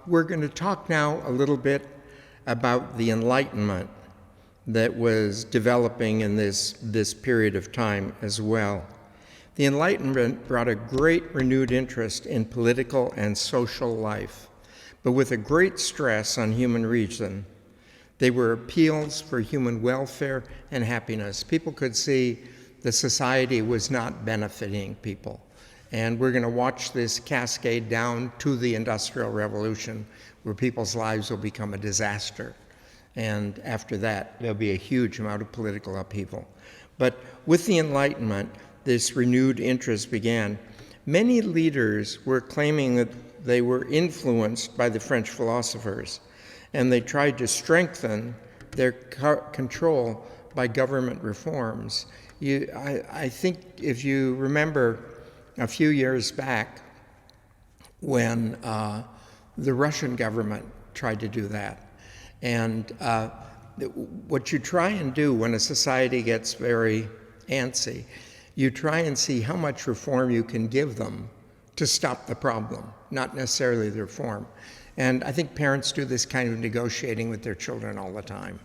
We're going to talk now a little bit about the Enlightenment that was developing in this period of time as well. The Enlightenment brought a great renewed interest in political and social life, but with a great stress on human reason. They were appeals for human welfare and happiness. People could see the society was not benefiting people. And we're going to watch this cascade down to the Industrial Revolution, where people's lives will become a disaster. And after that, there'll be a huge amount of political upheaval. But with the Enlightenment, this renewed interest began. Many leaders were claiming that they were influenced by the French philosophers, and they tried to strengthen their control by government reforms. I think if you remember a few years back when the Russian government tried to do that. And what you try and do when a society gets very antsy, you try and see how much reform you can give them to stop the problem, not necessarily the reform. And I think parents do this kind of negotiating with their children all the time.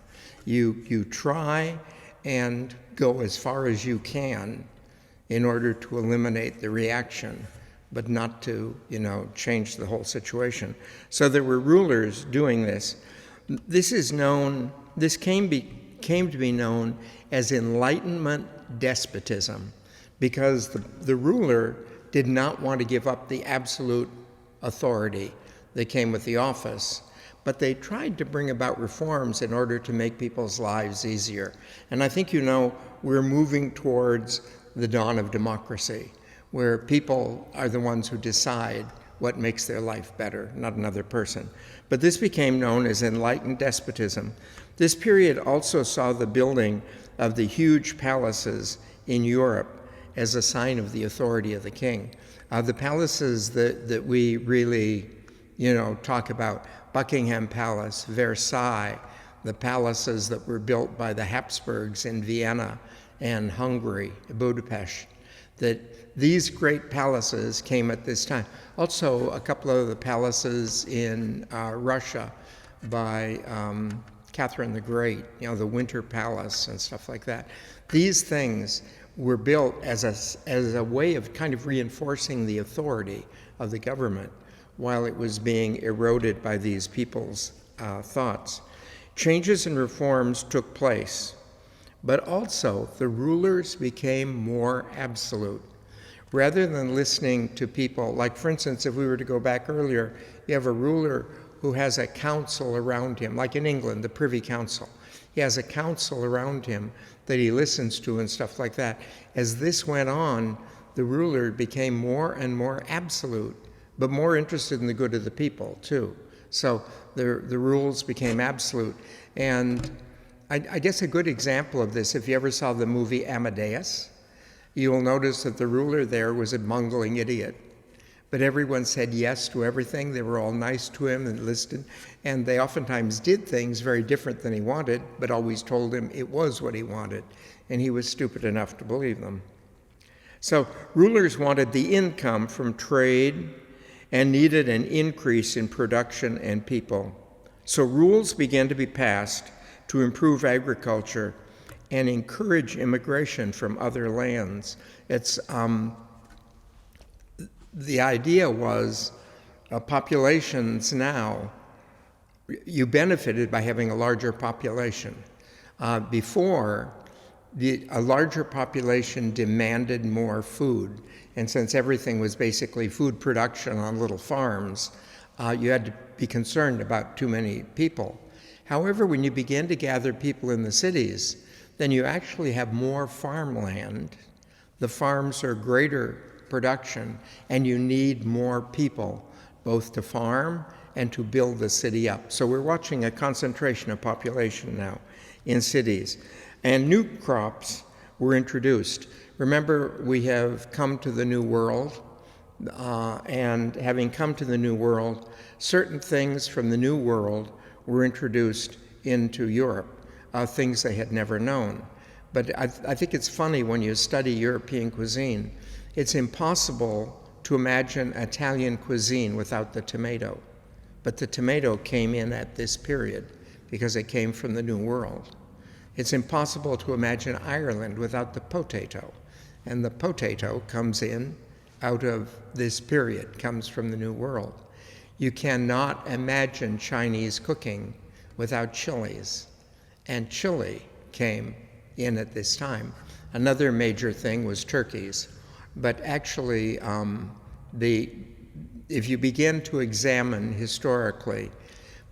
You try and go as far as you can in order to eliminate the reaction, but not to, change the whole situation. So there were rulers doing this. This came to be known as Enlightenment despotism, because the ruler did not want to give up the absolute authority that came with the office, but they tried to bring about reforms in order to make people's lives easier. And I think we're moving towards the dawn of democracy, where people are the ones who decide what makes their life better, not another person. But this became known as enlightened despotism. This period also saw the building of the huge palaces in Europe as a sign of the authority of the king. The palaces that we really, talk about, Buckingham Palace, Versailles, the palaces that were built by the Habsburgs in Vienna and Hungary, Budapest, that these great palaces came at this time. Also, a couple of the palaces in Russia by Catherine the Great, the Winter Palace and stuff like that. These things were built as a way of kind of reinforcing the authority of the government while it was being eroded by these people's thoughts. Changes and reforms took place, but also the rulers became more absolute. Rather than listening to people, like for instance, if we were to go back earlier, you have a ruler who has a council around him, like in England, the Privy Council. He has a council around him that he listens to and stuff like that. As this went on, the ruler became more and more absolute, but more interested in the good of the people too. So the rules became absolute. And I guess a good example of this, if you ever saw the movie Amadeus, you will notice that the ruler there was a bungling idiot. But everyone said yes to everything. They were all nice to him and listened. And they oftentimes did things very different than he wanted, but always told him it was what he wanted. And he was stupid enough to believe them. So rulers wanted the income from trade and needed an increase in production and people. So rules began to be passed to improve agriculture and encourage immigration from other lands. The idea was populations now, you benefited by having a larger population. Before, a larger population demanded more food. And since everything was basically food production on little farms, you had to be concerned about too many people. However, when you begin to gather people in the cities, then you actually have more farmland. The farms are greater production, and you need more people, both to farm and to build the city up. So we're watching a concentration of population now in cities. And new crops were introduced. Remember, we have come to the New World, and having come to the New World, certain things from the New World were introduced into Europe, things they had never known. But I think it's funny when you study European cuisine, it's impossible to imagine Italian cuisine without the tomato. but the tomato came in at this period because it came from the New World. It's impossible to imagine Ireland without the potato, and the potato comes in out of this period, comes from the New World. You cannot imagine Chinese cooking without chilies, and chili came in at this time. Another major thing was turkeys, but actually if you begin to examine historically,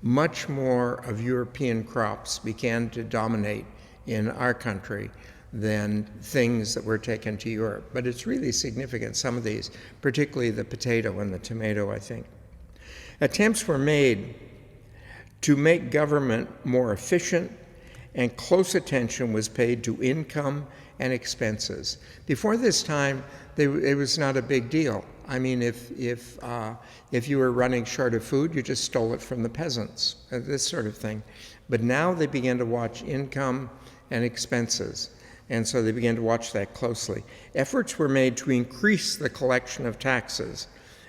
much more of European crops began to dominate in our country than things that were taken to Europe. But it's really significant, some of these, particularly the potato and the tomato, I think. Attempts were made to make government more efficient, and close attention was paid to income and expenses. Before this time, it was not a big deal. I mean, if you were running short of food, you just stole it from the peasants, this sort of thing. But now they began to watch income and expenses, and so they began to watch that closely. Efforts were made to increase the collection of taxes,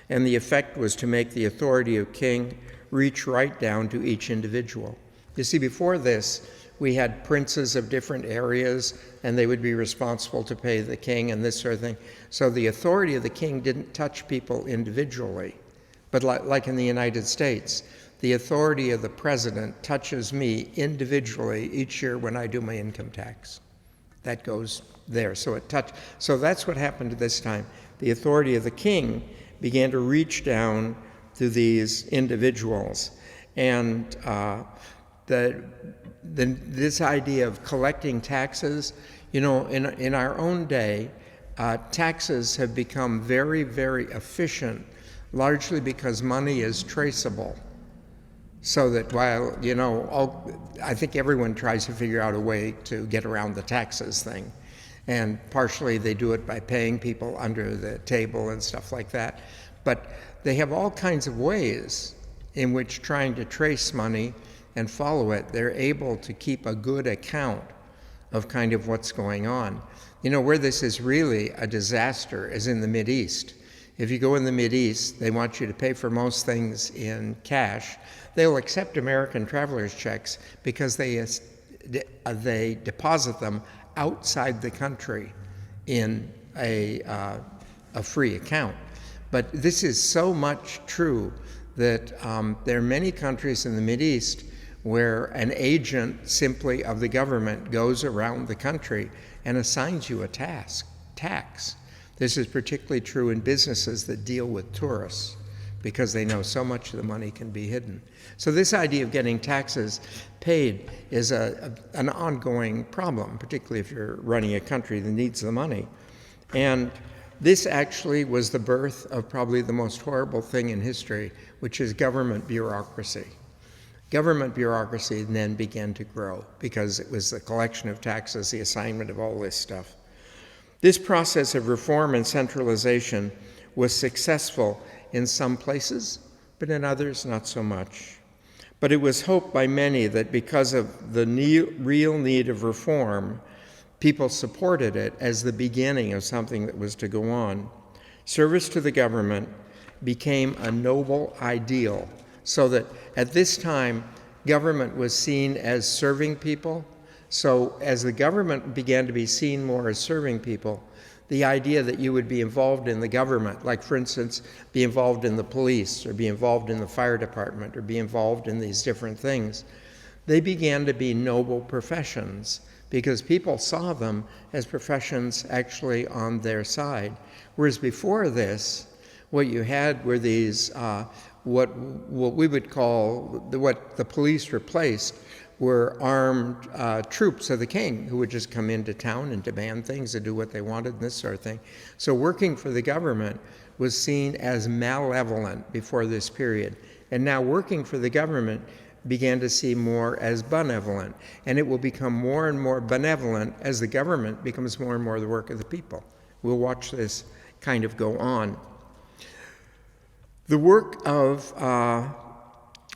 and the effect was to make the authority of king reach right down to each individual. You see, before this, we had princes of different areas, and they would be responsible to pay the king and this sort of thing. So the authority of the king didn't touch people individually. But like in the United States, the authority of the president touches me individually each year when I do my income tax. That goes there. So that's what happened at this time. The authority of the king began to reach down to these individuals. And this idea of collecting taxes, in our own day, taxes have become very, very efficient, largely because money is traceable. So that while, I think everyone tries to figure out a way to get around the taxes thing. And partially they do it by paying people under the table and stuff like that. But they have all kinds of ways in which trying to trace money and follow it, they're able to keep a good account of kind of what's going on. Where this is really a disaster is in the Mideast. If you go in the Mideast, they want you to pay for most things in cash. They'll accept American traveler's checks because they deposit them outside the country in a free account. But this is so much true that there are many countries in the Mideast where an agent simply of the government goes around the country and assigns you a tax. This is particularly true in businesses that deal with tourists because they know so much of the money can be hidden. So this idea of getting taxes paid is an ongoing problem, particularly if you're running a country that needs the money. And this actually was the birth of probably the most horrible thing in history, which is government bureaucracy. Government bureaucracy then began to grow because it was the collection of taxes, the assignment of all this stuff. This process of reform and centralization was successful in some places, but in others not so much. But it was hoped by many that because of the real need of reform, people supported it as the beginning of something that was to go on. Service to the government became a noble ideal, so that at this time, government was seen as serving people. So as the government began to be seen more as serving people, the idea that you would be involved in the government, like for instance, be involved in the police or be involved in the fire department or be involved in these different things, they began to be noble professions because people saw them as professions actually on their side. Whereas before this, what you had were these what we would call, what the police replaced, were armed troops of the king who would just come into town and demand things and do what they wanted and this sort of thing. So working for the government was seen as malevolent before this period. And now working for the government began to see more as benevolent. And it will become more and more benevolent as the government becomes more and more the work of the people. We'll watch this kind of go on. The work of,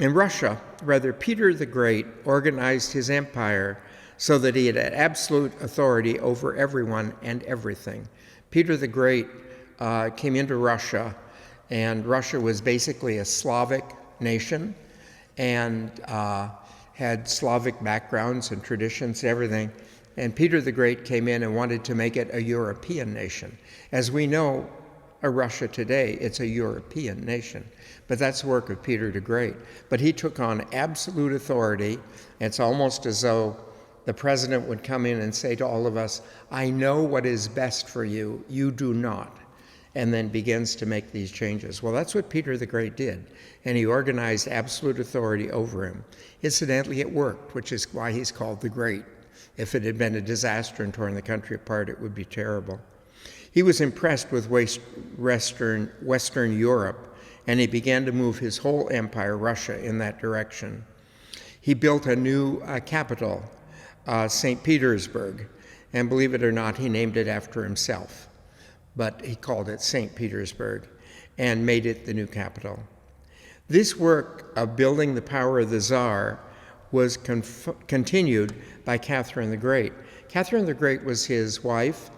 in Russia, Peter the Great organized his empire so that he had absolute authority over everyone and everything. Peter the Great came into Russia, and Russia was basically a Slavic nation and had Slavic backgrounds and traditions and everything. And Peter the Great came in and wanted to make it a European nation. As we know, Russia today, it's a European nation. But that's the work of Peter the Great. But he took on absolute authority. It's almost as though the president would come in and say to all of us, I know what is best for you, you do not, and then begins to make these changes. Well, that's what Peter the Great did, and he organized absolute authority over him. Incidentally, it worked, which is why he's called the Great. If it had been a disaster and torn the country apart, it would be terrible. He was impressed with Western Europe, and he began to move his whole empire, Russia, in that direction. He built a new capital, St. Petersburg, and believe it or not, he named it after himself, but he called it St. Petersburg and made it the new capital. This work of building the power of the Tsar was continued by Catherine the Great. Catherine the Great was his wife.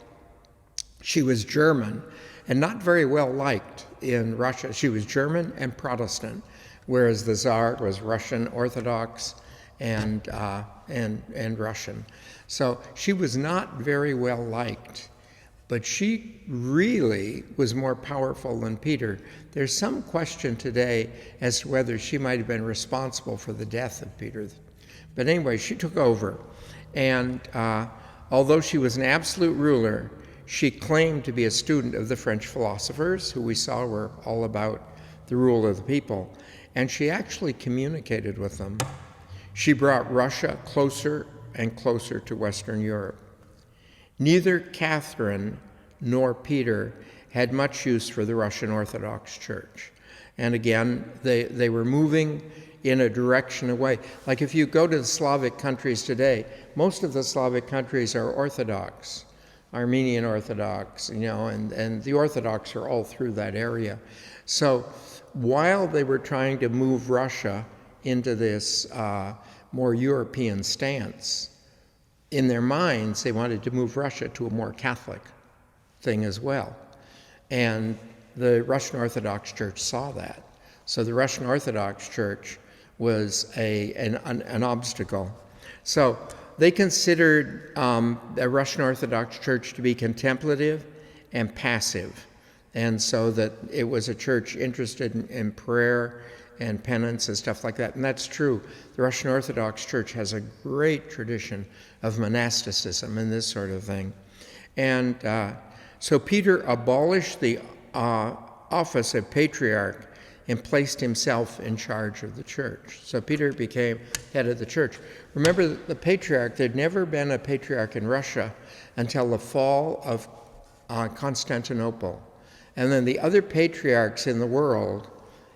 She was German and not very well liked in Russia. She was German and Protestant, whereas the Tsar was Russian Orthodox and Russian. So she was not very well liked, but she really was more powerful than Peter. There's some question today as to whether she might have been responsible for the death of Peter. But anyway, she took over. And although she was an absolute ruler, she claimed to be a student of the French philosophers, who we saw were all about the rule of the people. And she actually communicated with them. She brought Russia closer and closer to Western Europe. Neither Catherine nor Peter had much use for the Russian Orthodox Church. And again, they were moving in a direction away. Like if you go to the Slavic countries today, most of the Slavic countries are Orthodox, Armenian Orthodox, and the Orthodox are all through that area. So while they were trying to move Russia into this more European stance, in their minds, they wanted to move Russia to a more Catholic thing as well. And the Russian Orthodox Church saw that. So the Russian Orthodox Church was an obstacle. So they considered the Russian Orthodox Church to be contemplative and passive. And so that it was a church interested in prayer and penance and stuff like that. And that's true. The Russian Orthodox Church has a great tradition of monasticism and this sort of thing. And so Peter abolished the office of patriarch and placed himself in charge of the church. So Peter became head of the church. Remember, the patriarch, there'd never been a patriarch in Russia until the fall of Constantinople. And then the other patriarchs in the world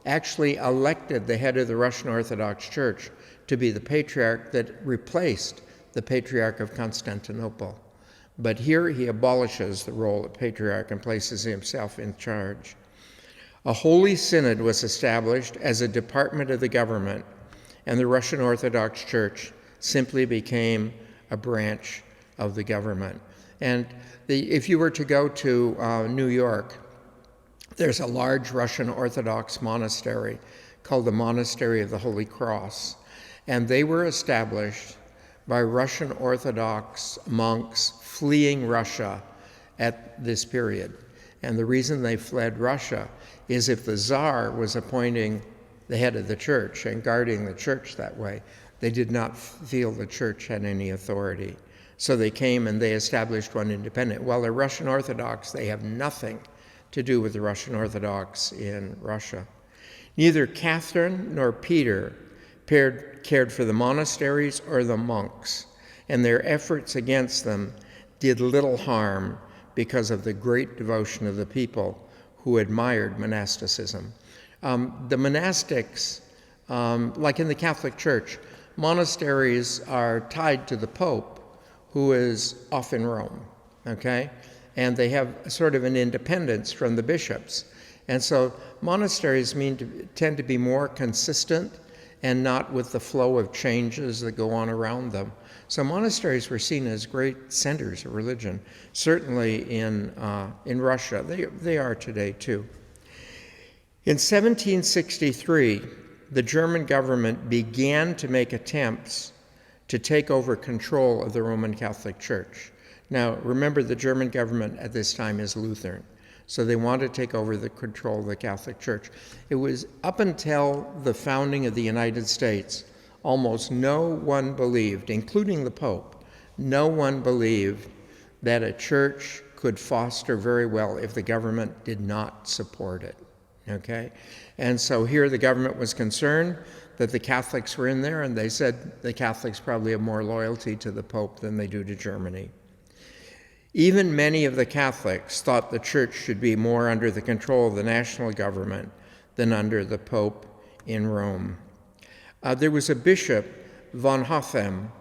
actually elected the head of the Russian Orthodox Church to be the patriarch that replaced the Patriarch of Constantinople. But here he abolishes the role of patriarch and places himself in charge. A holy synod was established as a department of the government, and the Russian Orthodox Church simply became a branch of the government. And if you were to go to New York, there's a large Russian Orthodox monastery called the Monastery of the Holy Cross, and they were established by Russian Orthodox monks fleeing Russia at this period. And the reason they fled Russia is if the Tsar was appointing the head of the church and guarding the church that way, they did not feel the church had any authority. So they came and they established one independent. While they're Russian Orthodox, they have nothing to do with the Russian Orthodox in Russia. Neither Catherine nor Peter cared for the monasteries or the monks, and their efforts against them did little harm because of the great devotion of the people who admired monasticism. The monastics, like in the Catholic Church, monasteries are tied to the Pope, who is off in Rome, okay? And they have sort of an independence from the bishops. And so monasteries tend to be more consistent and not with the flow of changes that go on around them. So monasteries were seen as great centers of religion, certainly in Russia. They are today too. In 1763, the German government began to make attempts to take over control of the Roman Catholic Church. Now, remember, the German government at this time is Lutheran, so they want to take over the control of the Catholic Church. It was up until the founding of the United States, almost no one believed, including the Pope, no one believed that a church could foster very well if the government did not support it, okay? And so here the government was concerned that the Catholics were in there, and they said the Catholics probably have more loyalty to the Pope than they do to Germany. Even many of the Catholics thought the church should be more under the control of the national government than under the Pope in Rome. There was a bishop, von Hothem,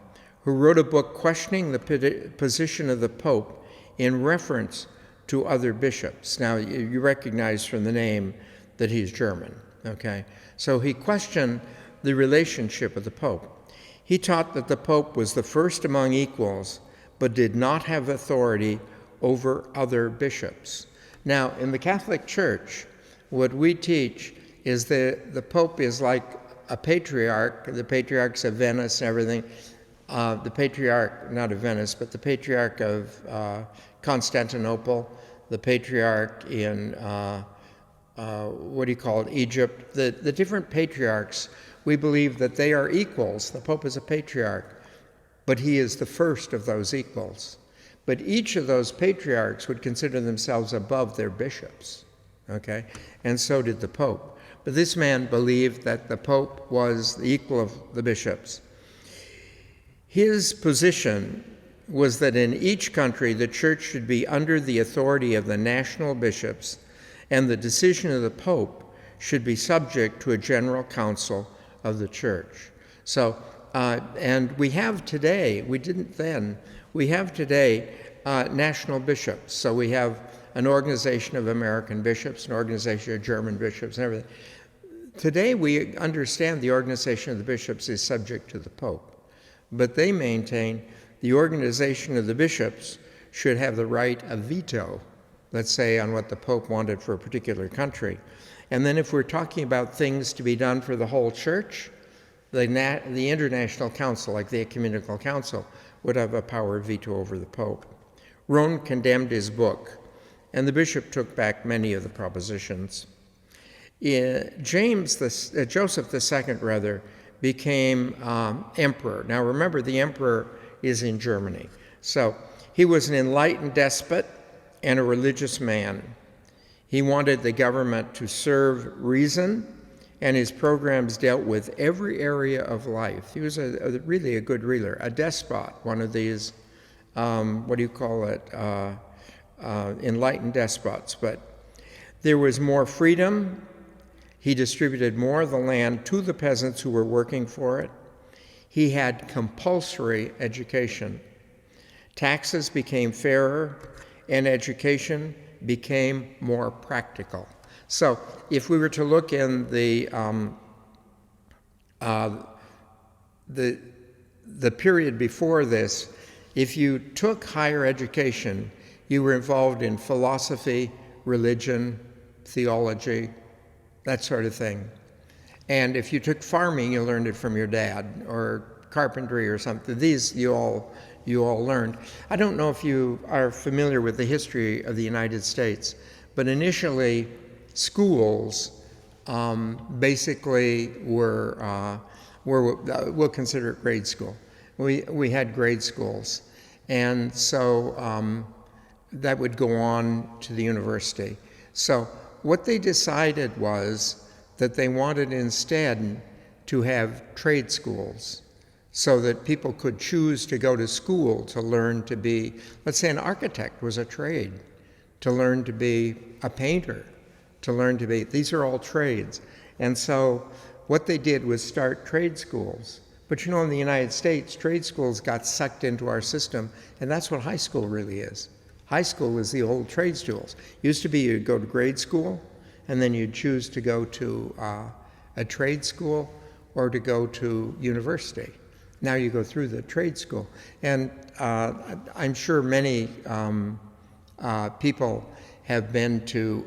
who wrote a book questioning the position of the Pope in reference to other bishops. Now, you recognize from the name that he's German, okay? So he questioned the relationship of the Pope. He taught that the Pope was the first among equals, but did not have authority over other bishops. Now, in the Catholic Church, what we teach is that the Pope is like a patriarch, the patriarchs of Venice and everything, the patriarch, not of Venice, but the patriarch of Constantinople, the patriarch in, Egypt, the different patriarchs, we believe that they are equals. The Pope is a patriarch, but he is the first of those equals. But each of those patriarchs would consider themselves above their bishops, okay? And so did the Pope. But this man believed that the Pope was the equal of the bishops. His position was that in each country, the church should be under the authority of the national bishops, and the decision of the Pope should be subject to a general council of the church. So, and we have today, we didn't then, we have today national bishops. So we have an organization of American bishops, an organization of German bishops, and everything. Today we understand the organization of the bishops is subject to the Pope, but they maintain the organization of the bishops should have the right of veto, let's say, on what the Pope wanted for a particular country. And then if we're talking about things to be done for the whole church, the International Council, like the Ecumenical Council, would have a power of veto over the Pope. Rome condemned his book, and the bishop took back many of the propositions. Joseph II, became emperor. Now remember, the emperor is in Germany. So he was an enlightened despot and a religious man. He wanted the government to serve reason, and his programs dealt with every area of life. He was really a good ruler, a despot, one of these, enlightened despots. But there was more freedom. He distributed more of the land to the peasants who were working for it. He had compulsory education. Taxes became fairer, and education became more practical. So if we were to look in the period before this, if you took higher education, you were involved in philosophy, religion, theology, that sort of thing. And if you took farming, you learned it from your dad, or carpentry or something. These you all learned. I don't know if you are familiar with the history of the United States, but initially schools basically were we'll consider it grade school. We had grade schools, and so that would go on to the university. So what they decided was that they wanted instead to have trade schools, so that people could choose to go to school to learn to be, let's say an architect was a trade, to learn to be a painter, to learn to be, these are all trades. And so what they did was start trade schools. But you know, in the United States, trade schools got sucked into our system, and that's what high school really is. High school is the old trade schools. Used to be you'd go to grade school, and then you'd choose to go to a trade school or to go to university. Now you go through the trade school. And I'm sure many people have been to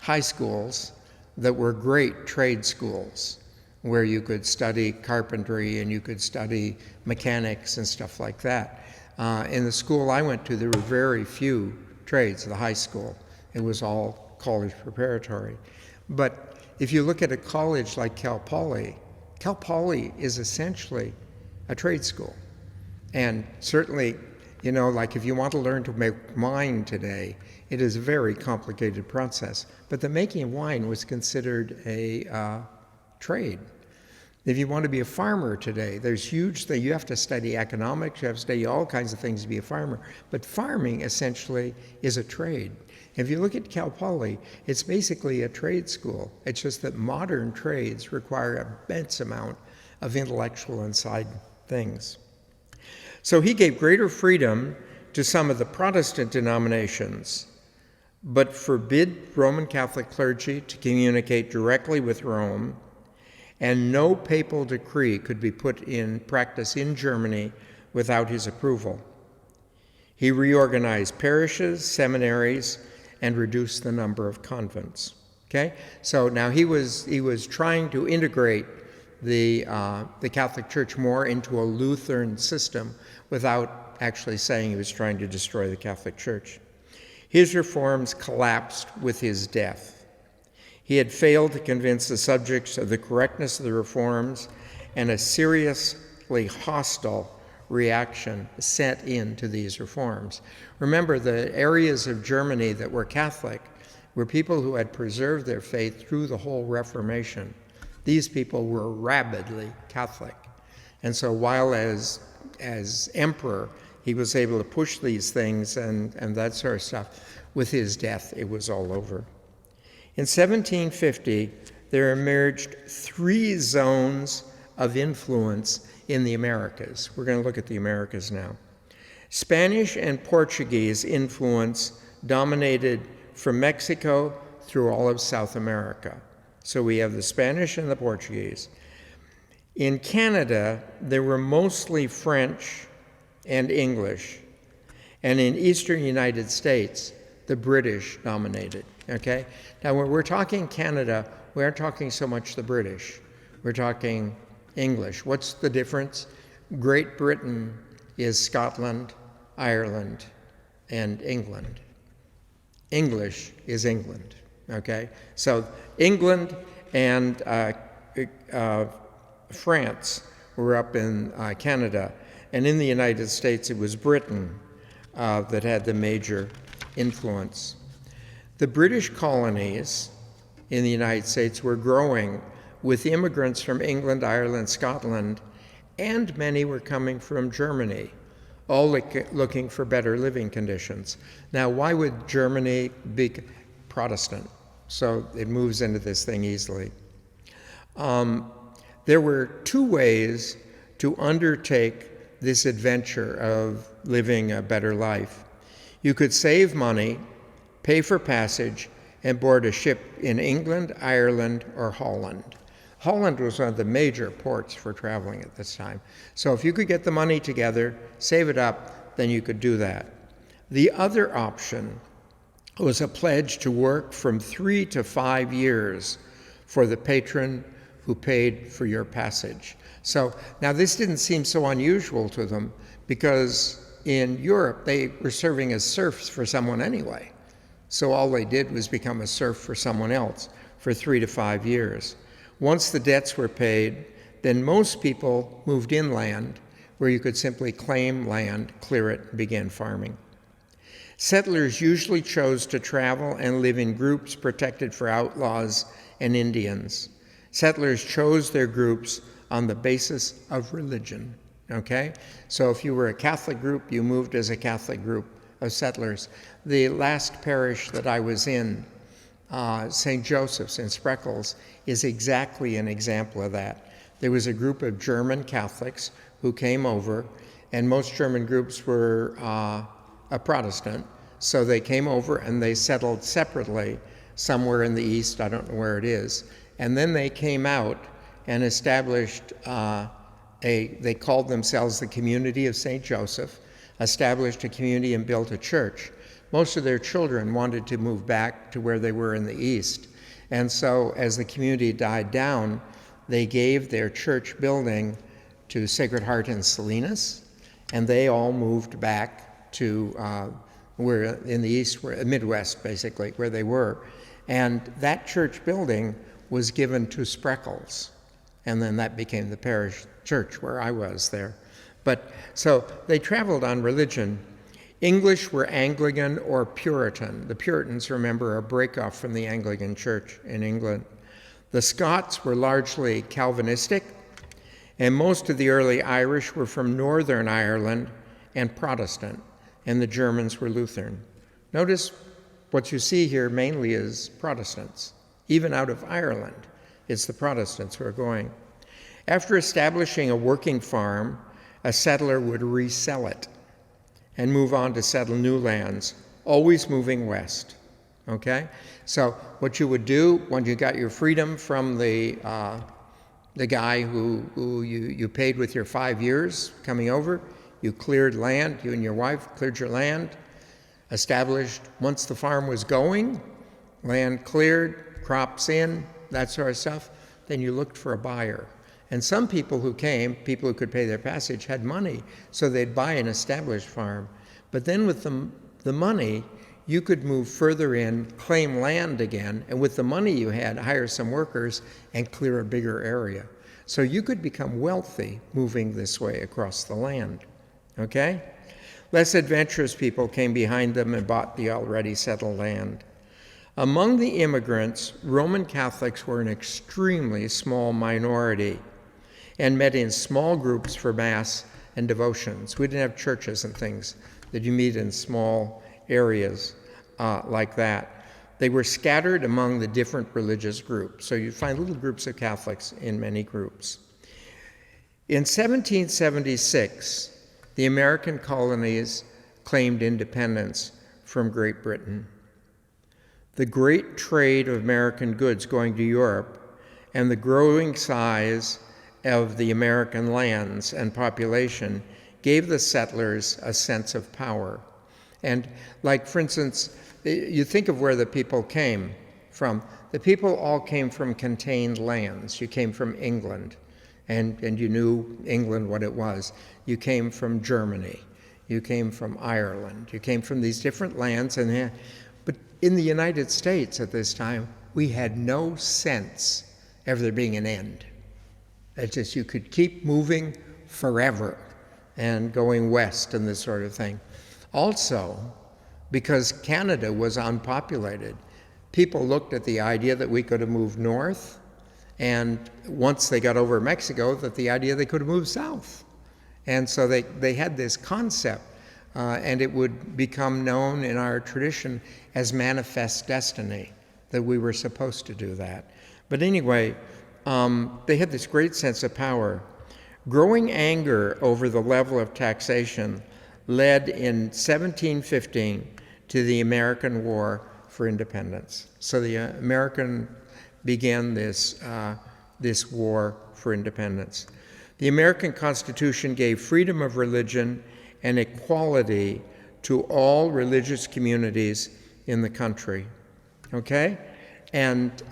high schools that were great trade schools. where you could study carpentry and you could study mechanics and stuff like that. In the school I went to, there were very few trades, the high school. It was all college preparatory. But if you look at a college like Cal Poly is essentially a trade school. And certainly, you know, like if you want to learn to make wine today, it is a very complicated process. But the making of wine was considered a trade. If you want to be a farmer today, there's huge things. You have to study economics, you have to study all kinds of things to be a farmer. But farming essentially is a trade. If you look at Cal Poly, it's basically a trade school. It's just that modern trades require an immense amount of intellectual and side things. So he gave greater freedom to some of the Protestant denominations, but forbid Roman Catholic clergy to communicate directly with Rome, and no papal decree could be put in practice in Germany without his approval. He reorganized parishes, seminaries, and reduced the number of convents. Okay, so now he was trying to integrate the Catholic Church more into a Lutheran system without actually saying he was trying to destroy the Catholic Church. His reforms collapsed with his death. He had failed to convince the subjects of the correctness of the reforms, and a seriously hostile reaction set into these reforms. Remember, the areas of Germany that were Catholic were people who had preserved their faith through the whole Reformation. These people were rabidly Catholic. And so while as emperor, he was able to push these things and that sort of stuff, with his death, it was all over. In 1750, there emerged 3 zones of influence in the Americas. We're going to look at the Americas now. Spanish and Portuguese influence dominated from Mexico through all of South America. So we have the Spanish and the Portuguese. In Canada, there were mostly French and English. And in eastern United States, the British dominated, okay? Now, when we're talking Canada, we aren't talking so much the British. We're talking English. What's the difference? Great Britain is Scotland, Ireland, and England. English is England, okay? So England and France were up in Canada, and in the United States it was Britain that had the major influence. The British colonies in the United States were growing with immigrants from England, Ireland, Scotland, and many were coming from Germany, all looking for better living conditions. Now, why would Germany be Protestant? So it moves into this thing easily. There were 2 ways to undertake this adventure of living a better life. You could save money, pay for passage, and board a ship in England, Ireland, or Holland. Holland was one of the major ports for traveling at this time. So if you could get the money together, save it up, then you could do that. The other option was a pledge to work from 3 to 5 years for the patron who paid for your passage. So now this didn't seem so unusual to them because in Europe they were serving as serfs for someone anyway. So all they did was become a serf for someone else for 3 to 5 years. Once the debts were paid, then most people moved inland where you could simply claim land, clear it, and begin farming. Settlers usually chose to travel and live in groups protected for outlaws and Indians. Settlers chose their groups on the basis of religion, okay? So if you were a Catholic group, you moved as a Catholic group of settlers. The last parish that I was in, St. Joseph's in Spreckles, is exactly an example of that. There was a group of German Catholics who came over, and most German groups were a Protestant, so they came over and they settled separately somewhere in the east, I don't know where it is, and then they came out and established they called themselves the Community of St. Joseph, established a community and built a church. Most of their children wanted to move back to where they were in the east. And so as the community died down, they gave their church building to Sacred Heart in Salinas, and they all moved back to where in the east, Midwest basically, where they were. And that church building was given to Spreckles, and then that became the parish church where I was there. But so they traveled on religion. English were Anglican or Puritan. The Puritans, remember, are a breakoff from the Anglican Church in England. The Scots were largely Calvinistic, and most of the early Irish were from Northern Ireland and Protestant, and the Germans were Lutheran. Notice what you see here mainly is Protestants. Even out of Ireland, it's the Protestants who are going. After establishing a working farm, a settler would resell it and move on to settle new lands, always moving west, okay? So what you would do when you got your freedom from the guy who you paid with your 5 years coming over, you cleared land, you and your wife cleared your land, established, once the farm was going, land cleared, crops in, that sort of stuff, then you looked for a buyer. And some people who came, people who could pay their passage, had money, so they'd buy an established farm. But then with the money, you could move further in, claim land again, and with the money you had, hire some workers and clear a bigger area. So you could become wealthy moving this way across the land, okay? Less adventurous people came behind them and bought the already settled land. Among the immigrants, Roman Catholics were an extremely small minority and met in small groups for Mass and devotions. We didn't have churches and things that you meet in small areas like that. They were scattered among the different religious groups. So you find little groups of Catholics in many groups. In 1776, the American colonies claimed independence from Great Britain. The great trade of American goods going to Europe and the growing size of the American lands and population gave the settlers a sense of power. And like, for instance, you think of where the people came from. The people all came from contained lands. You came from England, and you knew England what it was. You came from Germany. You came from Ireland. You came from these different lands. But in the United States at this time, we had no sense of there being an end. It's just you could keep moving forever and going west and this sort of thing. Also, because Canada was unpopulated, people looked at the idea that we could have moved north, and once they got over Mexico, that the idea they could have moved south. And so they had this concept, and it would become known in our tradition as manifest destiny, that we were supposed to do that. But anyway, they had this great sense of power. Growing anger over the level of taxation led in 1715 to the American War for Independence. So the American began this war for independence. The American Constitution gave freedom of religion and equality to all religious communities in the country, okay? And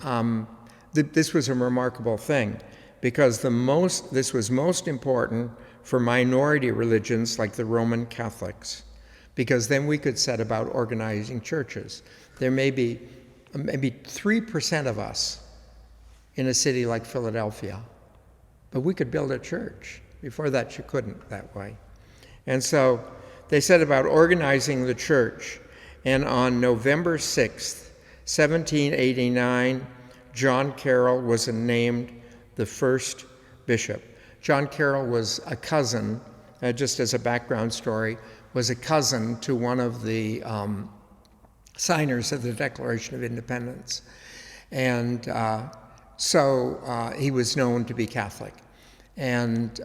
this was a remarkable thing, because this was most important for minority religions like the Roman Catholics, because then we could set about organizing churches. There may be maybe 3% of us in a city like Philadelphia, but we could build a church. Before that, you couldn't that way. And so they set about organizing the church, and on November 6th, 1789, John Carroll was named the first bishop. John Carroll was a cousin, just as a background story, was a cousin to one of the signers of the Declaration of Independence. And so he was known to be Catholic. And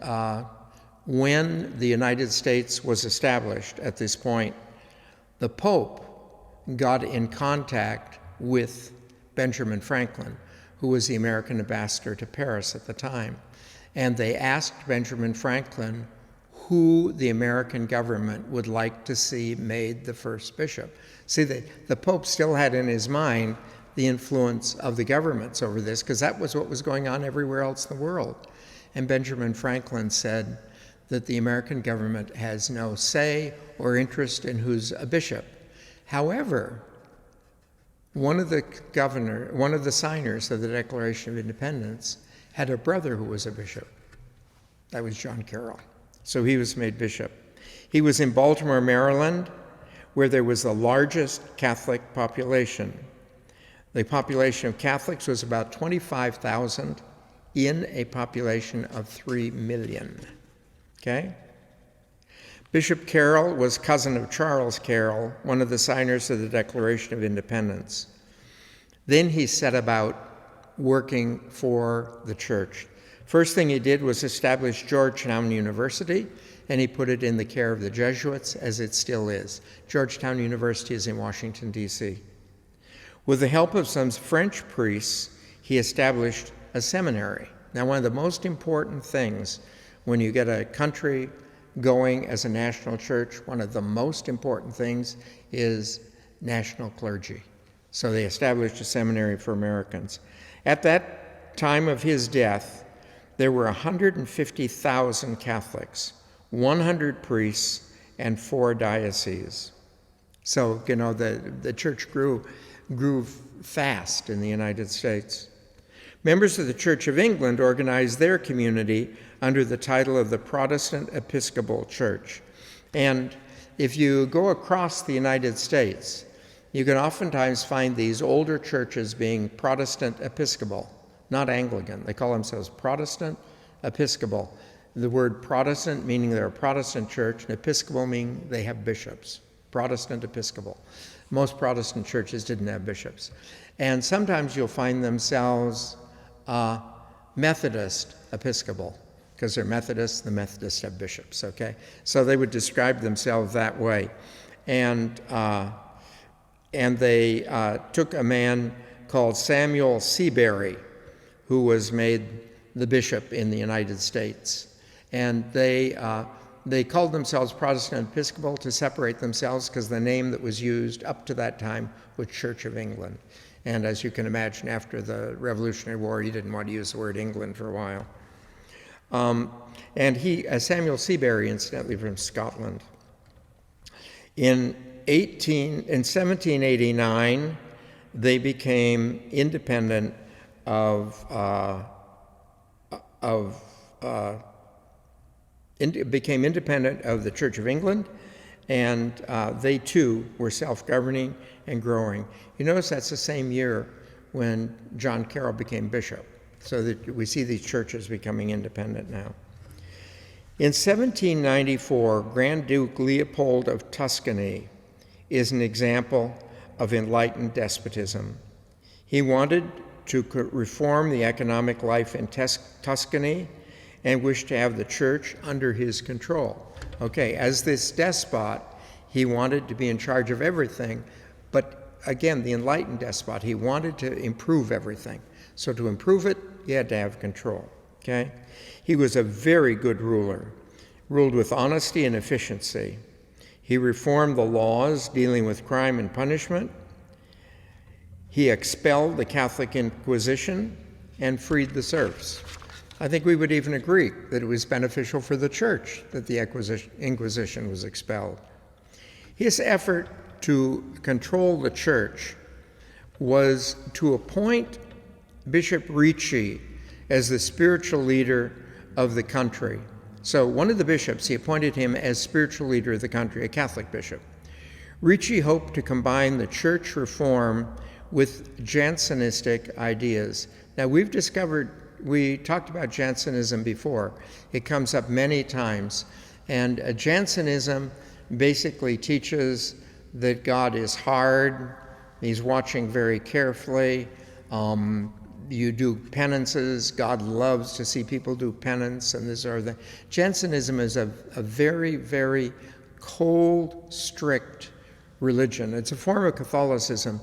when the United States was established at this point, the Pope got in contact with Benjamin Franklin, who was the American ambassador to Paris at the time. And they asked Benjamin Franklin who the American government would like to see made the first bishop. See, the Pope still had in his mind the influence of the governments over this, because that was what was going on everywhere else in the world. And Benjamin Franklin said that the American government has no say or interest in who's a bishop. However, one of the signers of the Declaration of Independence had a brother who was a bishop. That was John Carroll. So he was made bishop. He was in Baltimore, Maryland, where there was the largest Catholic population. The population of Catholics was about 25,000 in a population of 3 million. Okay? Bishop Carroll was cousin of Charles Carroll, one of the signers of the Declaration of Independence. Then he set about working for the church. First thing he did was establish Georgetown University, and he put it in the care of the Jesuits, as it still is. Georgetown University is in Washington, D.C. With the help of some French priests, he established a seminary. Now, one of the most important things when you get a country going as a national church, one of the most important things is national clergy. So they established a seminary for Americans. At that time of his death, there were 150,000 Catholics, 100 priests, and 4 dioceses. So, the church grew fast in the United States. Members of the Church of England organized their community under the title of the Protestant Episcopal Church. And if you go across the United States, you can oftentimes find these older churches being Protestant Episcopal, not Anglican. They call themselves Protestant Episcopal. The word Protestant meaning they're a Protestant church, and Episcopal meaning they have bishops. Protestant Episcopal. Most Protestant churches didn't have bishops. And sometimes you'll find themselves Methodist Episcopal, because they're Methodists, the Methodists have bishops, okay? So they would describe themselves that way. And they took a man called Samuel Seabury, who was made the bishop in the United States. And they called themselves Protestant Episcopal to separate themselves because the name that was used up to that time was Church of England. And as you can imagine, after the Revolutionary War, he didn't want to use the word England for a while. And Samuel Seabury, incidentally, from Scotland. In 1789, they became independent of the Church of England, and they too were self-governing and growing. You notice that's the same year when John Carroll became bishop, so that we see these churches becoming independent now. In 1794, Grand Duke Leopold of Tuscany is an example of enlightened despotism. He wanted to reform the economic life in Tuscany and wished to have the church under his control. Okay, as this despot, he wanted to be in charge of everything, but again, the enlightened despot, he wanted to improve everything. So to improve it, he had to have control, okay? He was a very good ruler, ruled with honesty and efficiency. He reformed the laws dealing with crime and punishment. He expelled the Catholic Inquisition and freed the serfs. I think we would even agree that it was beneficial for the church that the Inquisition was expelled. His effort to control the church was to appoint Bishop Ricci as the spiritual leader of the country. So one of the bishops, he appointed him as spiritual leader of the country, a Catholic bishop. Ricci hoped to combine the church reform with Jansenistic ideas. Now we talked about Jansenism before. It comes up many times. And Jansenism basically teaches that God is hard, he's watching very carefully, you do penances, God loves to see people do penance, and this or that. Jansenism is a very, very cold, strict religion. It's a form of Catholicism,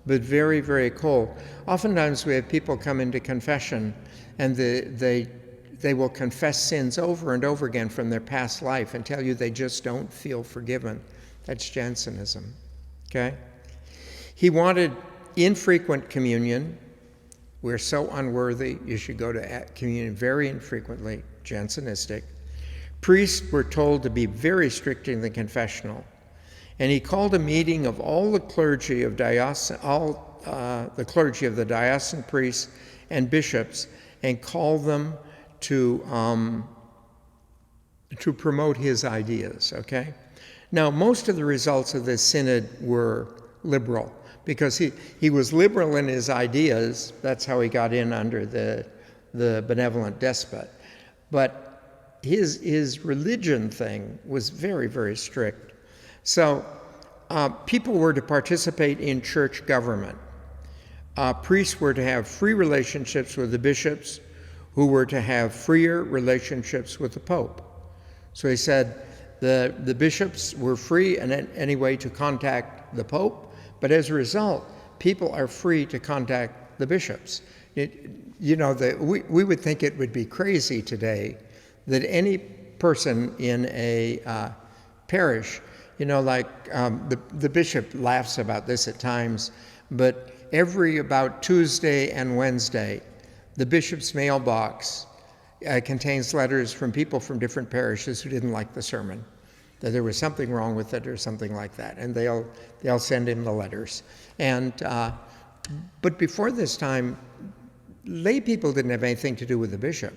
but very, very cold. Oftentimes we have people come into confession and they will confess sins over and over again from their past life and tell you they just don't feel forgiven. That's Jansenism, okay? He wanted Infrequent communion. We're so unworthy, you should go to communion very infrequently, Jansenistic. Priests were told to be very strict in the confessional. And he called a meeting of all the clergy of the clergy of the diocesan priests and bishops, and called them to promote his ideas, okay? Now, most of the results of this synod were liberal, because he was liberal in his ideas. That's how he got in under the benevolent despot. But his religion thing was very, very strict. So people were to participate in church government. Priests were to have free relationships with the bishops, who were to have freer relationships with the Pope. So he said the bishops were free in any way to contact the Pope, but as a result, people are free to contact the bishops. We would think it would be crazy today that any person in a parish, the bishop laughs about this at times, but every about Tuesday and Wednesday, the bishop's mailbox contains letters from people from different parishes who didn't like the sermon, that there was something wrong with it or something like that, and they'll send him the letters. And but before this time, lay people didn't have anything to do with the bishop.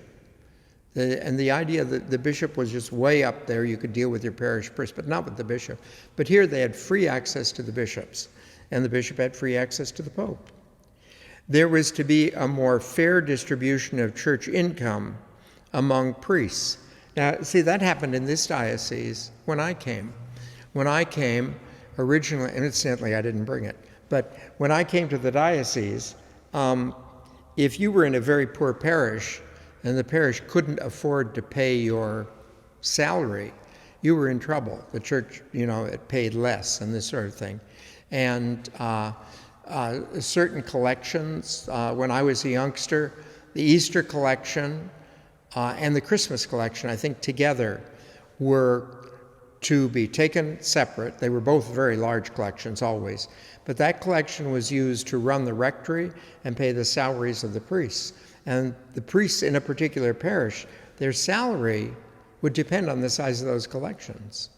And the idea that the bishop was just way up there, you could deal with your parish priest, but not with the bishop. But here they had free access to the bishops, and the bishop had free access to the Pope. There was to be a more fair distribution of church income among priests. Now, see, that happened in this diocese when I came. When I came originally, and incidentally, I didn't bring it, but when I came to the diocese, if you were in a very poor parish and the parish couldn't afford to pay your salary, you were in trouble. The church, it paid less and this sort of thing. And certain collections, when I was a youngster, the Easter collection and the Christmas collection, I think together, were to be taken separate. They were both very large collections always, but that collection was used to run the rectory and pay the salaries of the priests. And the priests in a particular parish, their salary would depend on the size of those collections,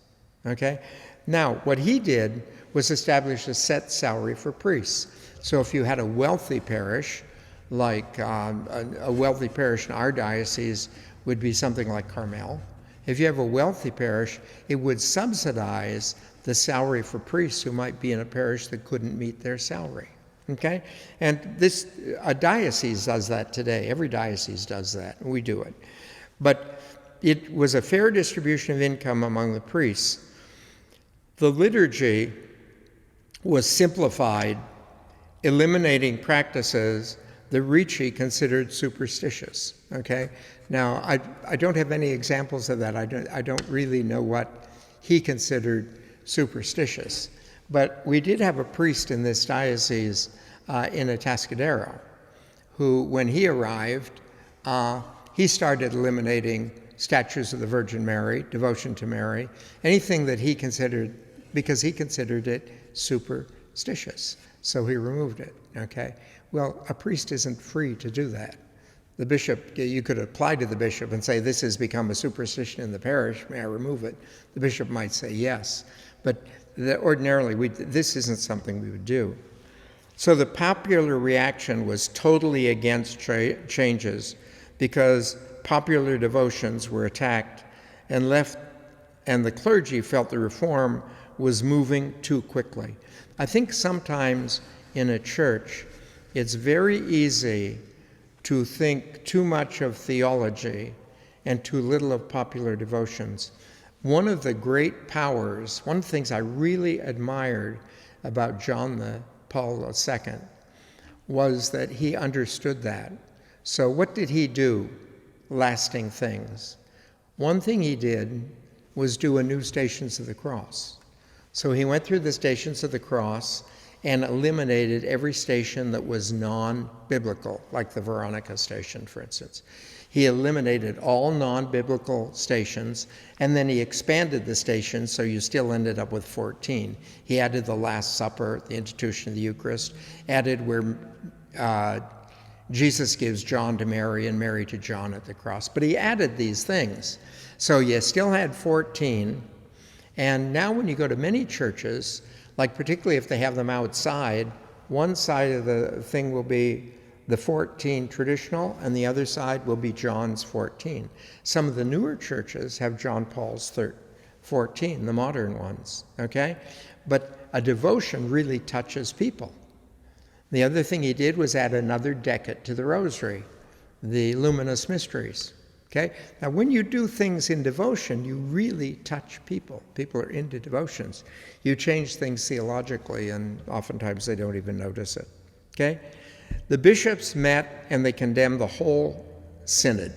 okay? Now, what he did was establish a set salary for priests. So if you had a wealthy parish, like a wealthy parish in our diocese would be something like Carmel. If you have a wealthy parish, it would subsidize the salary for priests who might be in a parish that couldn't meet their salary. Okay? And a diocese does that today. Every diocese does that, and we do it. But it was a fair distribution of income among the priests. The liturgy was simplified, eliminating practices that Ricci considered superstitious. Okay? Now, I don't have any examples of that. I don't really know what he considered superstitious. But we did have a priest in this diocese in Atascadero who, when he arrived, he started eliminating statues of the Virgin Mary, devotion to Mary, anything that he considered, because he considered it superstitious. So he removed it, okay? Well, a priest isn't free to do that. The bishop, you could apply to the bishop and say, this has become a superstition in the parish, may I remove it? The bishop might say yes, but ordinarily, this isn't something we would do. So the popular reaction was totally against changes because popular devotions were attacked and the clergy felt the reform was moving too quickly. I think sometimes in a church, it's very easy to think too much of theology and too little of popular devotions. One of the great powers, one of the things I really admired about John Paul II was that he understood that. So what did he do? Lasting things. One thing he did was do a new Stations of the Cross. So he went through the Stations of the Cross and eliminated every station that was non-biblical, like the Veronica station, for instance. He eliminated all non-biblical stations, and then he expanded the stations, so you still ended up with 14. He added the Last Supper, the institution of the Eucharist, added where Jesus gives John to Mary and Mary to John at the cross. But he added these things. So you still had 14. And now when you go to many churches, like particularly if they have them outside, one side of the thing will be the 14 traditional, and the other side will be John's 14. Some of the newer churches have John Paul's 14, the modern ones, okay? But a devotion really touches people. The other thing he did was add another decade to the rosary, the luminous mysteries, okay? Now, when you do things in devotion, you really touch people. People are into devotions. You change things theologically, and oftentimes they don't even notice it, okay? The bishops met and they condemned the whole synod,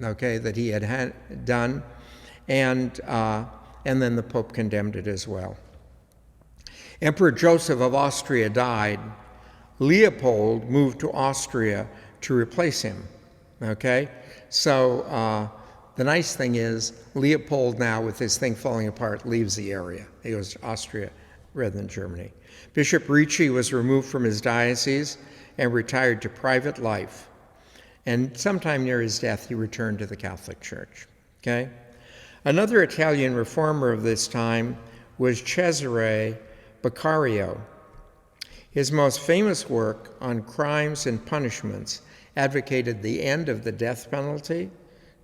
okay, that he had done, and then the Pope condemned it as well. Emperor Joseph of Austria died. Leopold moved to Austria to replace him, okay? So the nice thing is Leopold now, with his thing falling apart, leaves the area. He goes to Austria rather than Germany. Bishop Ricci was removed from his diocese and retired to private life. And sometime near his death, he returned to the Catholic Church, okay? Another Italian reformer of this time was Cesare Beccario. His most famous work on crimes and punishments advocated the end of the death penalty.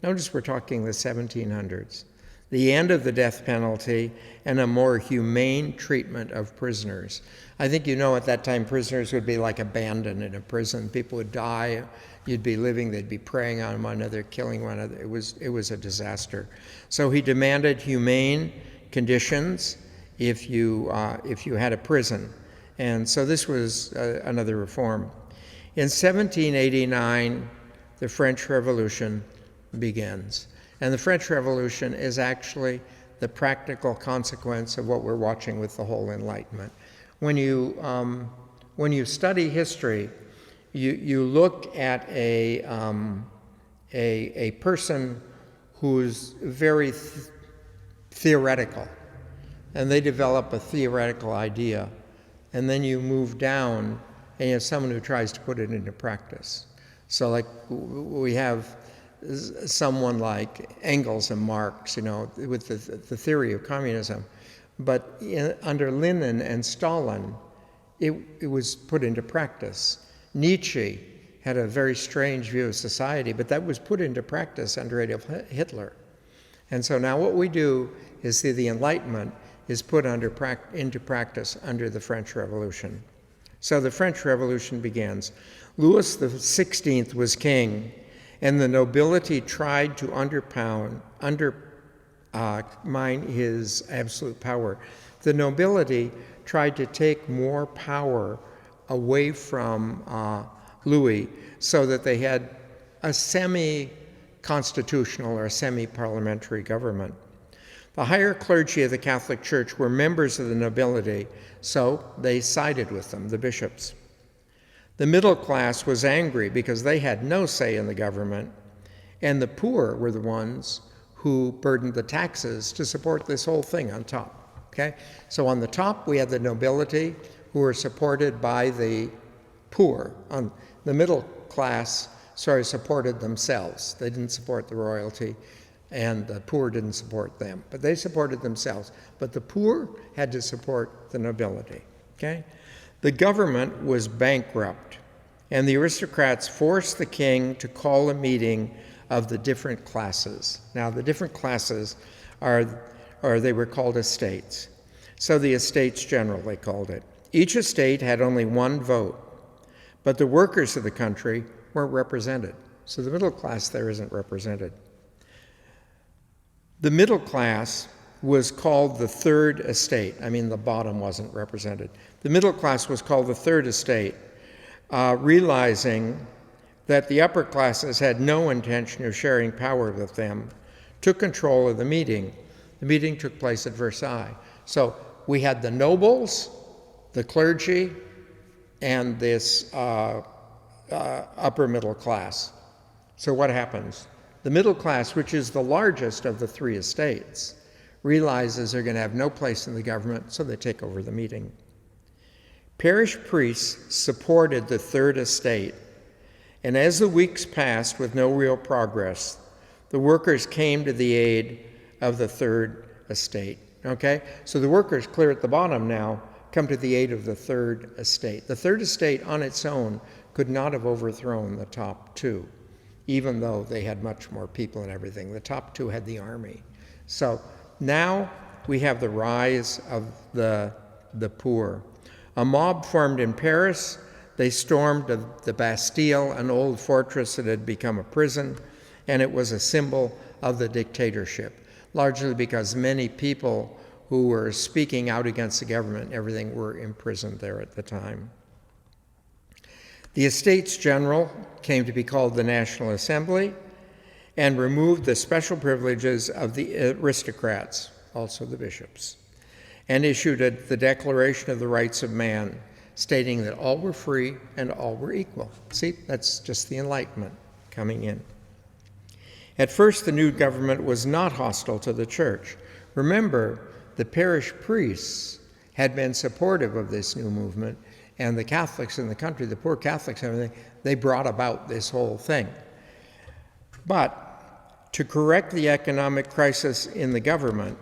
Notice we're talking the 1700s. The end of the death penalty and a more humane treatment of prisoners. I think you know at that time prisoners would be like abandoned in a prison. People would die, you'd be living, they'd be preying on one another, killing one another. It was a disaster. So he demanded humane conditions if you had a prison. And so this was another reform. In 1789, the French Revolution begins. And the French Revolution is actually the practical consequence of what we're watching with the whole Enlightenment. When you study history, you look at a person who's very theoretical, and they develop a theoretical idea, and then you move down, and you have someone who tries to put it into practice. So, like we have someone like Engels and Marx, with the theory of communism. But under Lenin and Stalin, it was put into practice. Nietzsche had a very strange view of society, but that was put into practice under Adolf Hitler. And so now what we do is see the Enlightenment is put into practice under the French Revolution. So the French Revolution begins. Louis XVI was king, and the nobility tried to undermine his absolute power. The nobility tried to take more power away from Louis so that they had a semi-constitutional or a semi-parliamentary government. The higher clergy of the Catholic Church were members of the nobility, so they sided with them, the bishops. The middle class was angry because they had no say in the government, and the poor were the ones who burdened the taxes to support this whole thing on top, okay? So on the top, we had the nobility who were supported by the poor. The middle class supported themselves. They didn't support the royalty, and the poor didn't support them, but they supported themselves. But the poor had to support the nobility, okay? The government was bankrupt, and the aristocrats forced the king to call a meeting of the different classes. Now, the different classes they were called estates. So the Estates General, they called it. Each estate had only one vote, but the workers of the country weren't represented. So the middle class there isn't represented. The middle class was called the Third Estate. I mean, the bottom wasn't represented. The middle class was called the Third Estate, realizing that the upper classes had no intention of sharing power with them, took control of the meeting. The meeting took place at Versailles. So we had the nobles, the clergy, and this upper middle class. So what happens? The middle class, which is the largest of the three estates, realizes they're going to have no place in the government, so they take over the meeting. Parish priests supported the third estate, and as the weeks passed with no real progress, the workers came to the aid of the third estate. Okay? So the workers clear at the bottom now come to the aid of the third estate. The third estate on its own could not have overthrown the top two, even though they had much more people and everything. The top two had the army. So now we have the rise of the poor. A mob formed in Paris. They stormed the Bastille, an old fortress that had become a prison, and it was a symbol of the dictatorship, largely because many people who were speaking out against the government and everything were imprisoned there at the time. The Estates General came to be called the National Assembly and removed the special privileges of the aristocrats, also the bishops, and issued the Declaration of the Rights of Man, stating that all were free and all were equal. See, that's just the Enlightenment coming in. At first, the new government was not hostile to the church. Remember, the parish priests had been supportive of this new movement, and the Catholics in the country, the poor Catholics and everything, they brought about this whole thing. But to correct the economic crisis in the government,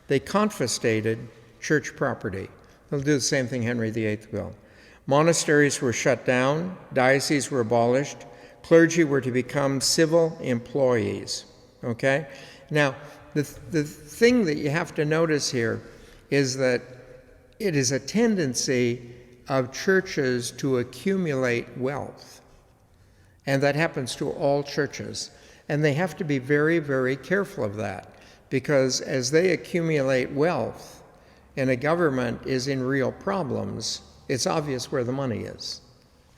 they confiscated church property. They'll do the same thing Henry VIII will. Monasteries were shut down, dioceses were abolished, clergy were to become civil employees. Okay? Now, the thing that you have to notice here is that it is a tendency of churches to accumulate wealth. And that happens to all churches. And they have to be very, very careful of that, because as they accumulate wealth and a government is in real problems, it's obvious where the money is.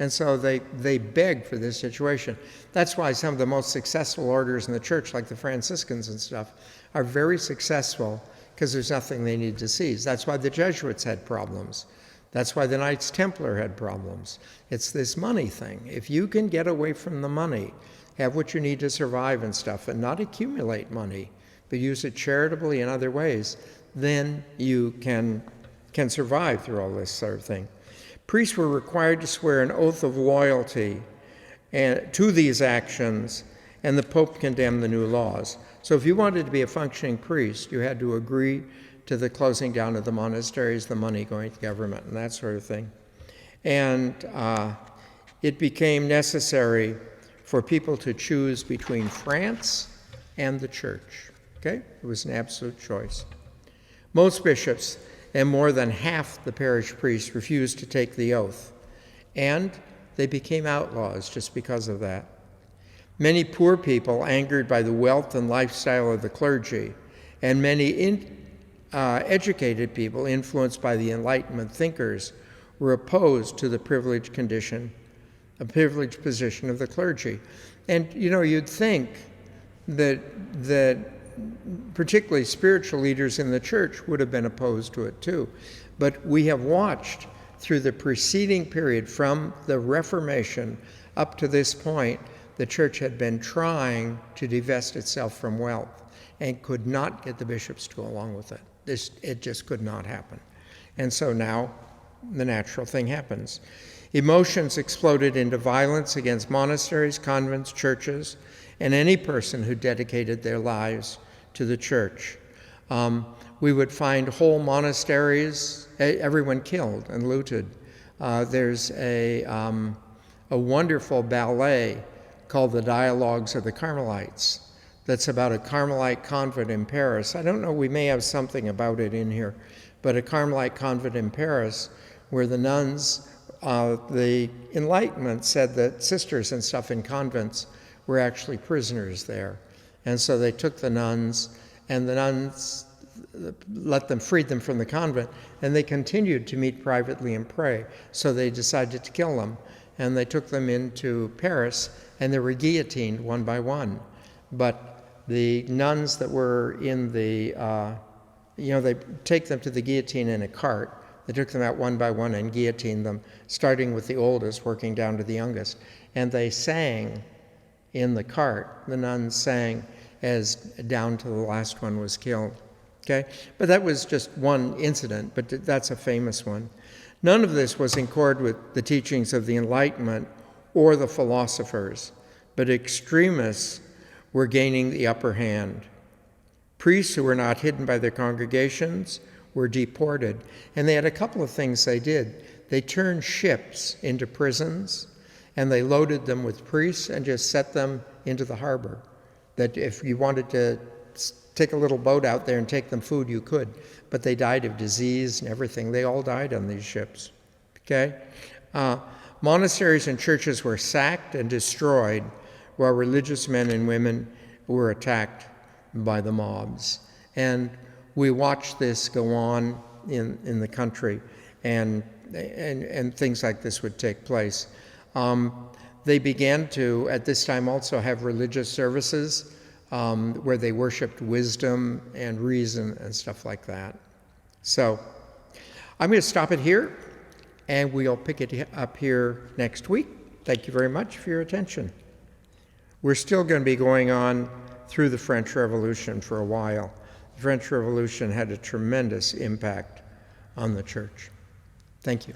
And so they beg for this situation. That's why some of the most successful orders in the church, like the Franciscans and stuff, are very successful because there's nothing they need to seize. That's why the Jesuits had problems. That's why the Knights Templar had problems. It's this money thing. If you can get away from the money, have what you need to survive and stuff, and not accumulate money, but use it charitably in other ways, then you can survive through all this sort of thing. Priests were required to swear an oath of loyalty to these actions, and the Pope condemned the new laws. So if you wanted to be a functioning priest, you had to agree to the closing down of the monasteries, the money going to government, and that sort of thing. And it became necessary for people to choose between France and the church. Okay? It was an absolute choice. Most bishops and more than half the parish priests refused to take the oath, and they became outlaws just because of that. Many poor people, angered by the wealth and lifestyle of the clergy, and many educated people, influenced by the Enlightenment thinkers, were opposed to the privileged position of the clergy. And, you'd think that particularly spiritual leaders in the church would have been opposed to it too. But we have watched through the preceding period, from the Reformation up to this point, the church had been trying to divest itself from wealth and could not get the bishops to go along with it. It just could not happen. And so now the natural thing happens. Emotions exploded into violence against monasteries, convents, churches, and any person who dedicated their lives to the church. We would find whole monasteries, everyone killed and looted. There's a wonderful ballet called The Dialogues of the Carmelites that's about a Carmelite convent in Paris. I don't know, we may have something about it in here, but a Carmelite convent in Paris where the nuns, the Enlightenment said that sisters and stuff in convents were actually prisoners there. And so they took the nuns, and the nuns freed them from the convent, and they continued to meet privately and pray. So they decided to kill them, and they took them into Paris, and they were guillotined one by one. But the nuns that were in the, they take them to the guillotine in a cart. They took them out one by one and guillotined them, starting with the oldest, working down to the youngest. And they sang in the cart. The nuns sang as down to the last one was killed. Okay? But that was just one incident, but that's a famous one. None of this was in accord with the teachings of the Enlightenment or the philosophers, but extremists were gaining the upper hand. Priests who were not hidden by their congregations were deported. And they had a couple of things they did. They turned ships into prisons, and they loaded them with priests and just set them into the harbor. That if you wanted to take a little boat out there and take them food, you could. But they died of disease and everything. They all died on these ships. Okay? Monasteries and churches were sacked and destroyed, while religious men and women were attacked by the mobs. And we watched this go on in the country, and things like this would take place. They began to, at this time, also have religious services where they worshiped wisdom and reason and stuff like that. So I'm going to stop it here, and we'll pick it up here next week. Thank you very much for your attention. We're still going to be going on through the French Revolution for a while. The French Revolution had a tremendous impact on the church. Thank you.